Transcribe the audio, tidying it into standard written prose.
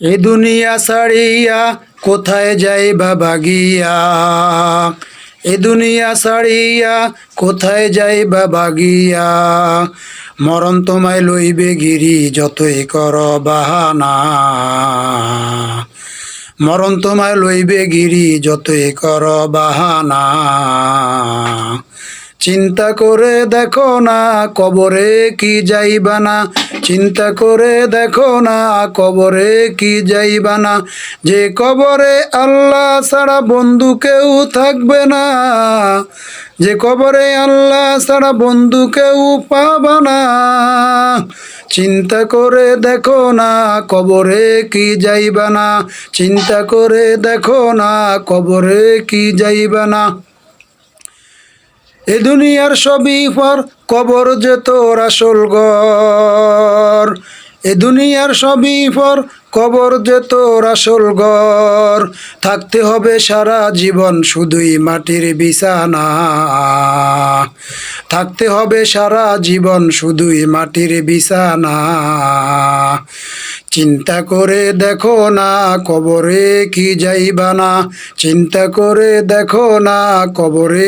এ দুনিয়া ছাড়িয়া কোথায় যাইবা ভাগিয়া, এ দুনিয়া ছাড়িয়া কোথায় যাইবা ভাগিয়া, মরণ তোমায় লইবে গিরি যতই কর বাহানা, মরণ তোমায় লইবে গিরি যতই কর বাহানা। চিন্তা করে দেখো না কবরে কি যাইবা না, চিন্তা করে দেখো না কবরে কি যাইবা না, যে কবরে আল্লাহ ছাড়া বন্ধু কেউ থাকবে না, যে কবরে আল্লাহ ছাড়া বন্ধু কেউ পাবা না। চিন্তা করে দেখো না কবরে কি যাইবা না, চিন্তা করে দেখো না কবরে কি যাইবা না। এ দুনিয়ার সবই পর, কবর যে তোর আসল ঘর, এ দুনিয়ার সবই পর, কবর যে তোর আসল ঘর, থাকতে হবে সারা জীবন শুধুই মাটির বিছানা, থাকতে হবে সারা জীবন শুধুই মাটির বিছানা। চিন্তা করে দেখো না কবরে কি যাইবা না, চিন্তা করে দেখো না কবরে